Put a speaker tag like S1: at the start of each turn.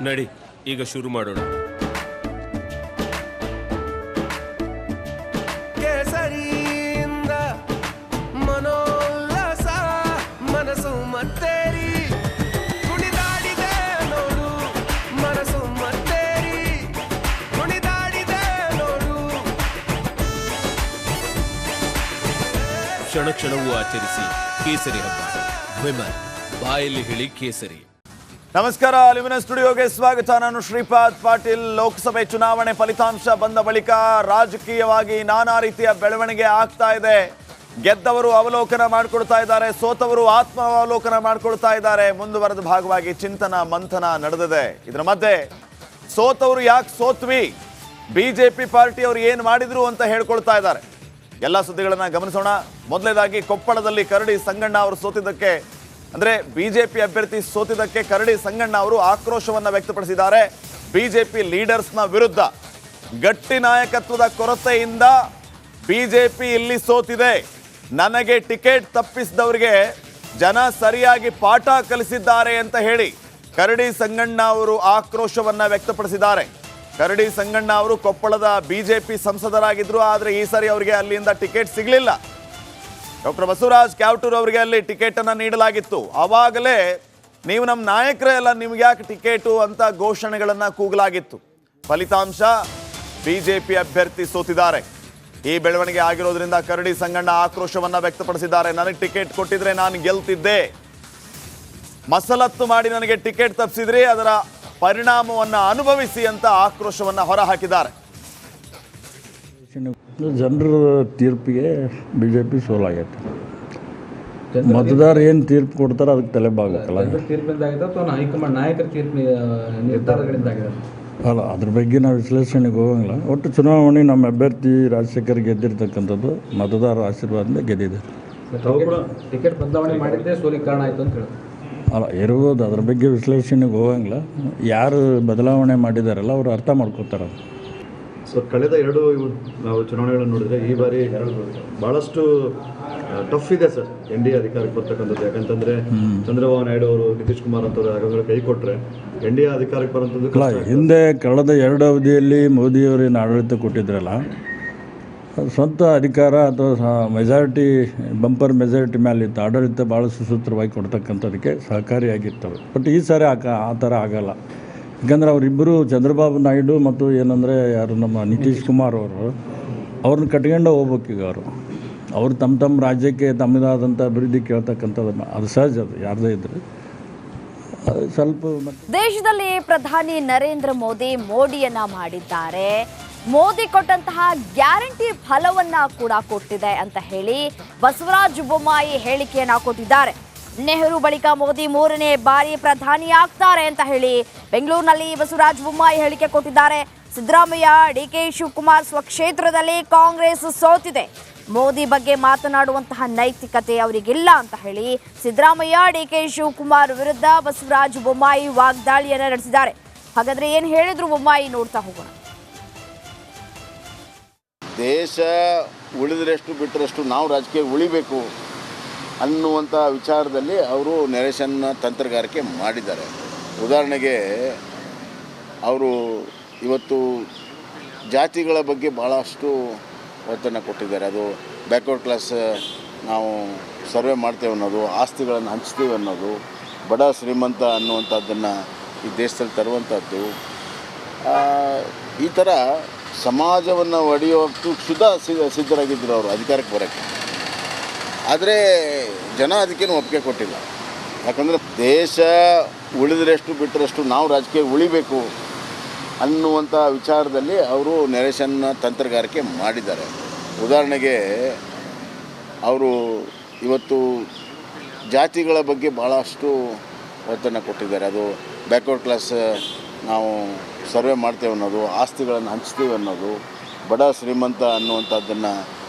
S1: ನಡಿ ಈಗ ಶುರು ಮಾಡೋಣ. ಕೇಸರಿಯಿಂದ ಮನೋಲ್ಲಾಸ ಮನಸ್ಸು ಮತ್ತೇರಿ ಕುಣಿದಾಡಿದೆ ನೋಡು, ಮನಸ್ಸು ಮತ್ತೇರಿ ಕುಣಿದಾಡಿದೆ ನೋಡು. ಕ್ಷಣ ಕ್ಷಣವೂ ಆಚರಿಸಿ ಕೇಸರಿ ಹಬ್ಬ. ವಿಮಲ್ ಬಾಯಲ್ಲಿ ಹೇಳಿ ಕೇಸರಿ.
S2: ನಮಸ್ಕಾರ, ಲ್ಯುಮಿನಸ್ ಸ್ಟುಡಿಯೋಗೆ ಸ್ವಾಗತ. ನಾನು ಶ್ರೀಪಾದ್ ಪಾಟೀಲ್. ಲೋಕಸಭೆ ಚುನಾವಣೆ ಫಲಿತಾಂಶ ಬಂದ ಬಳಿಕ ರಾಜಕೀಯವಾಗಿ ನಾನಾ ರೀತಿಯ ಬೆಳವಣಿಗೆ ಆಗ್ತಾ ಇದೆ. ಗೆದ್ದವರು ಅವಲೋಕನ ಮಾಡಿಕೊಳ್ತಾ ಇದ್ದಾರೆ, ಸೋತವರು ಆತ್ಮ ಅವಲೋಕನ ಮಾಡಿಕೊಳ್ತಾ ಇದ್ದಾರೆ. ಮುಂದುವರೆದ ಭಾಗವಾಗಿ ಚಿಂತನ ಮಂಥನ ನಡೆದಿದೆ. ಇದರ ಮಧ್ಯೆ ಸೋತವರು ಯಾಕೆ ಸೋತ್ವಿ, ಬಿಜೆಪಿ ಪಾರ್ಟಿಯವರು ಏನು ಮಾಡಿದ್ರು ಅಂತ ಹೇಳ್ಕೊಳ್ತಾ ಇದ್ದಾರೆ. ಎಲ್ಲ ಸುದ್ದಿಗಳನ್ನ ಗಮನಿಸೋಣ. ಮೊದಲನೇದಾಗಿ ಕೊಪ್ಪಳದಲ್ಲಿ ಕರಡಿ ಸಂಗಣ್ಣ ಅವರು ಸೋತಿದ್ದಕ್ಕೆ, ಅಂದ್ರೆ ಬಿಜೆಪಿ ಅಭ್ಯರ್ಥಿ ಸೋತಿದ್ದಕ್ಕೆ ಕರಡಿ ಸಂಗಣ್ಣ ಅವರು ಆಕ್ರೋಶವನ್ನ ವ್ಯಕ್ತಪಡಿಸಿದ್ದಾರೆ. ಬಿಜೆಪಿ ಲೀಡರ್ಸ್ನ ವಿರುದ್ಧ ಗಟ್ಟಿ ನಾಯಕತ್ವದ ಕೊರತೆಯಿಂದ ಬಿಜೆಪಿ ಇಲ್ಲಿ ಸೋತಿದೆ. ನನಗೆ ಟಿಕೆಟ್ ತಪ್ಪಿಸಿದವರಿಗೆ ಜನ ಸರಿಯಾಗಿ ಪಾಠ ಕಲಿಸಿದ್ದಾರೆ ಅಂತ ಹೇಳಿ ಕರಡಿ ಸಂಗಣ್ಣ ಅವರು ಆಕ್ರೋಶವನ್ನ ವ್ಯಕ್ತಪಡಿಸಿದ್ದಾರೆ. ಕರಡಿ ಸಂಗಣ್ಣ ಅವರು ಕೊಪ್ಪಳದ ಬಿಜೆಪಿ ಸಂಸದರಾಗಿದ್ರು, ಆದರೆ ಈ ಸಾರಿ ಅವರಿಗೆ ಅಲ್ಲಿಂದ ಟಿಕೆಟ್ ಸಿಗಲಿಲ್ಲ. ಡಾಕ್ಟರ್ ಬಸವರಾಜ್ ಕ್ಯಾವಟೂರ್ ಅವರಿಗೆ ಅಲ್ಲಿ ಟಿಕೆಟ್ ಅನ್ನು ನೀಡಲಾಗಿತ್ತು. ಆವಾಗಲೇ ನೀವು ನಮ್ಮ ನಾಯಕರೇ ಅಲ್ಲ, ನಿಮ್ಗೆ ಯಾಕೆ ಟಿಕೆಟು ಅಂತ ಘೋಷಣೆಗಳನ್ನು ಕೂಗಲಾಗಿತ್ತು. ಫಲಿತಾಂಶ ಬಿಜೆಪಿ ಅಭ್ಯರ್ಥಿ ಸೋತಿದ್ದಾರೆ. ಈ ಬೆಳವಣಿಗೆ ಆಗಿರೋದ್ರಿಂದ ಕರಡಿ ಸಂಗಣ್ಣ ಆಕ್ರೋಶವನ್ನ ವ್ಯಕ್ತಪಡಿಸಿದ್ದಾರೆ. ನನಗೆ ಟಿಕೆಟ್ ಕೊಟ್ಟಿದ್ರೆ ನಾನು ಗೆಲ್ತಿದ್ದೆ, ಮಸಲತ್ತು ಮಾಡಿ ನನಗೆ ಟಿಕೆಟ್ ತಪ್ಪಿಸಿದ್ರಿ, ಅದರ ಪರಿಣಾಮವನ್ನು ಅನುಭವಿಸಿ ಅಂತ ಆಕ್ರೋಶವನ್ನ ಹೊರಹಾಕಿದ್ದಾರೆ.
S3: ಜನರ ತೀರ್ಪಿಗೆ ಬಿ ಜೆ ಪಿ ಸೋಲಾಗೈತೆ. ಮತದಾರ ಏನು ತೀರ್ಪು ಕೊಡ್ತಾರೆ ಅದಕ್ಕೆ ತಲೆಬಾಗಬೇಕಲ್ಲ.
S4: ಹೈಕಮಾಂಡ್ ನಾಯಕರ ತೀರ್ಪು ನಿರ್ಧಾರಗಳಿಂದ
S3: ಅಲ್ಲ, ಅದ್ರ ಬಗ್ಗೆ ನಾವು ವಿಶ್ಲೇಷಣೆಗೆ ಹೋಗಂಗಿಲ್ಲ. ಒಟ್ಟು ಚುನಾವಣೆ ನಮ್ಮ ಅಭ್ಯರ್ಥಿ ರಾಜಶೇಖರ್ ಗೆದ್ದಿರ್ತಕ್ಕಂಥದ್ದು ಮತದಾರ ಆಶೀರ್ವಾದದಿಂದ ಗೆದ್ದಿದೆ.
S4: ಟಿಕೆಟ್ ಬದಲಾವಣೆ ಮಾಡಿದ್ದೇ ಸೋಲಿಗೆ ಕಾರಣ ಆಯಿತು ಅಂತ ಹೇಳಿ
S3: ಅಲ್ಲ ಇರ್ಬೋದು. ಅದ್ರ ಬಗ್ಗೆ ವಿಶ್ಲೇಷಣೆಗೆ ಹೋಗಂಗಿಲ್ಲ. ಯಾರು ಬದಲಾವಣೆ ಮಾಡಿದಾರಲ್ಲ ಅವರು ಅರ್ಥ ಮಾಡ್ಕೋತಾರೆ.
S5: ಸೊ ಕಳೆದ ಎರಡು ನಾವು ಚುನಾವಣೆಗಳನ್ನು ನೋಡಿದರೆ ಈ ಬಾರಿ ಭಾಳಷ್ಟು ಟಫ್ ಇದೆ ಸರ್ ಎನ್ ಡಿ ಎ ಅಧಿಕಾರಕ್ಕೆ ಬರ್ತಕ್ಕಂಥದ್ದು. ಯಾಕಂತಂದರೆ ಚಂದ್ರಬಾಬು ನಾಯ್ಡು ಅವರು, ನಿತೀಶ್ ಕುಮಾರ್ ಅಂತವ್ರು ಯಾಕಂದರೆ ಕೈ ಕೊಟ್ಟರೆ ಎನ್ ಡಿ ಎ ಅಧಿಕಾರಕ್ಕೆ ಬರೋಂಥದ್ದು
S3: ಅಲ್ಲ. ಹಿಂದೆ ಕಳೆದ ಎರಡು ಅವಧಿಯಲ್ಲಿ ಮೋದಿಯವರೇನು ಆಡಳಿತ ಕೊಟ್ಟಿದ್ರಲ್ಲ, ಸ್ವಂತ ಅಧಿಕಾರ ಅಥವಾ ಮೆಜಾರಿಟಿ ಬಂಪರ್ ಮೆಜಾರಿಟಿ ಮೇಲಿತ್ತು. ಆಡಳಿತ ಭಾಳ ಸುಸೂತ್ರವಾಗಿ ಕೊಡ್ತಕ್ಕಂಥದಕ್ಕೆ ಸಹಕಾರಿಯಾಗಿರ್ತವೆ. ಬಟ್ ಈ ಸಾರಿ ಆ ಥರ ಆಗಲ್ಲ. ಯಾಕಂದರೆ ಅವರಿಬ್ಬರು ಚಂದ್ರಬಾಬು ನಾಯ್ಡು ಮತ್ತು ಏನಂದರೆ ಯಾರು ನಮ್ಮ ನಿತೀಶ್ ಕುಮಾರ್ ಅವರು ಅವ್ರನ್ನ ಕಟ್ಕೊಂಡು ಹೋಗ್ಬೇಕೀಗ. ಅವರು ತಮ್ಮ ರಾಜ್ಯಕ್ಕೆ ತಮ್ಮದಾದಂಥ ಅಭಿವೃದ್ಧಿ ಕೇಳ್ತಕ್ಕಂಥದ್ದನ್ನು ಅದು ಸಹಜ, ಅದು ಯಾರದೇ ಇದ್ದರೆ ಸ್ವಲ್ಪ.
S6: ದೇಶದಲ್ಲಿ ಪ್ರಧಾನಿ ನರೇಂದ್ರ ಮೋದಿಯನ್ನ ಮಾಡಿದ್ದಾರೆ. ಮೋದಿ ಕೊಟ್ಟಂತಹ ಗ್ಯಾರಂಟಿ ಫಲವನ್ನ ಕೂಡ ಕೊಟ್ಟಿದೆ ಅಂತ ಹೇಳಿ ಬಸವರಾಜ ಬೊಮ್ಮಾಯಿ ಹೇಳಿಕೆಯನ್ನ ಕೊಟ್ಟಿದ್ದಾರೆ. ನೆಹರು ಬಳಿಕ ಮೋದಿ 3ನೇ ಬಾರಿ ಪ್ರಧಾನಿ ಆಗ್ತಾರೆ ಅಂತ ಹೇಳಿ ಬೆಂಗಳೂರಿನಲ್ಲಿ ಬಸವರಾಜ ಬೊಮ್ಮಾಯಿ ಹೇಳಿಕೆ ಕೊಟ್ಟಿದ್ದಾರೆ. ಸಿದ್ದರಾಮಯ್ಯ, ಡಿಕೆ ಶಿವಕುಮಾರ್ ಸ್ವಕ್ಷೇತ್ರದಲ್ಲಿ ಕಾಂಗ್ರೆಸ್ ಸೋತಿದೆ, ಮೋದಿ ಬಗ್ಗೆ ಮಾತನಾಡುವಂತಹ ನೈತಿಕತೆ ಅವರಿಗಿಲ್ಲ ಅಂತ ಹೇಳಿ ಸಿದ್ದರಾಮಯ್ಯ, ಡಿಕೆ ಶಿವಕುಮಾರ್ ವಿರುದ್ಧ ಬಸವರಾಜ ಬೊಮ್ಮಾಯಿ ವಾಗ್ದಾಳಿಯನ್ನ ನಡೆಸಿದ್ದಾರೆ. ಹಾಗಾದ್ರೆ ಏನು ಹೇಳಿದ್ರು ಬೊಮ್ಮಾಯಿ ನೋಡ್ತಾ ಹೋಗೋಣ.
S7: ದೇಶ ಉಳಿದ್ರಷ್ಟು ಬಿಟ್ಟರಷ್ಟು ನಾವು ರಾಜಕೀಯ ಉಳಿಬೇಕು ಅನ್ನುವಂಥ ವಿಚಾರದಲ್ಲಿ ಅವರು ನೆರೇಷನ್ನ ತಂತ್ರಗಾರಿಕೆ ಮಾಡಿದ್ದಾರೆ. ಉದಾಹರಣೆಗೆ ಅವರು ಇವತ್ತು ಜಾತಿಗಳ ಬಗ್ಗೆ ಭಾಳಷ್ಟು ಒತ್ತನ್ನು ಕೊಟ್ಟಿದ್ದಾರೆ. ಅದು ಬ್ಯಾಕ್ವರ್ಡ್ ಕ್ಲಾಸ್ ನಾವು ಸರ್ವೆ ಮಾಡ್ತೇವೆ ಅನ್ನೋದು, ಆಸ್ತಿಗಳನ್ನು ಹಂಚ್ತೀವಿ ಅನ್ನೋದು, ಬಡ ಶ್ರೀಮಂತ ಅನ್ನುವಂಥದ್ದನ್ನು ಈ ದೇಶದಲ್ಲಿ ತರುವಂಥದ್ದು, ಈ ಥರ ಸಮಾಜವನ್ನು ಒಡೆಯುವಷ್ಟು ಸಿದ್ಧರಾಗಿದ್ದರು ಅವರು ಅಧಿಕಾರಕ್ಕೆ ಬರೋಕ್ಕೆ. ಆದರೆ ಜನ ಅದಕ್ಕೇನು ಒಪ್ಪಿಗೆ ಕೊಟ್ಟಿಲ್ಲ. ಯಾಕಂದರೆ ದೇಶ ಉಳಿದ್ರಷ್ಟು ಬಿಟ್ಟರಷ್ಟು ನಾವು ರಾಜಕೀಯ ಉಳಿಬೇಕು ಅನ್ನುವಂಥ ವಿಚಾರದಲ್ಲಿ ಅವರು ನೆರೇಷನ್ನ ತಂತ್ರಗಾರಿಕೆ ಮಾಡಿದ್ದಾರೆ. ಉದಾಹರಣೆಗೆ ಅವರು ಇವತ್ತು ಜಾತಿಗಳ ಬಗ್ಗೆ ಭಾಳಷ್ಟು ಒತ್ತನ್ನು ಕೊಟ್ಟಿದ್ದಾರೆ. ಅದು ಬ್ಯಾಕ್ವರ್ಡ್ ಕ್ಲಾಸ್ ನಾವು ಸರ್ವೆ ಮಾಡ್ತೇವೆ ಅನ್ನೋದು, ಆಸ್ತಿಗಳನ್ನು ಹಂಚ್ತೀವಿ ಅನ್ನೋದು, ಬಡ ಶ್ರೀಮಂತ ಅನ್ನುವಂಥದ್ದನ್ನು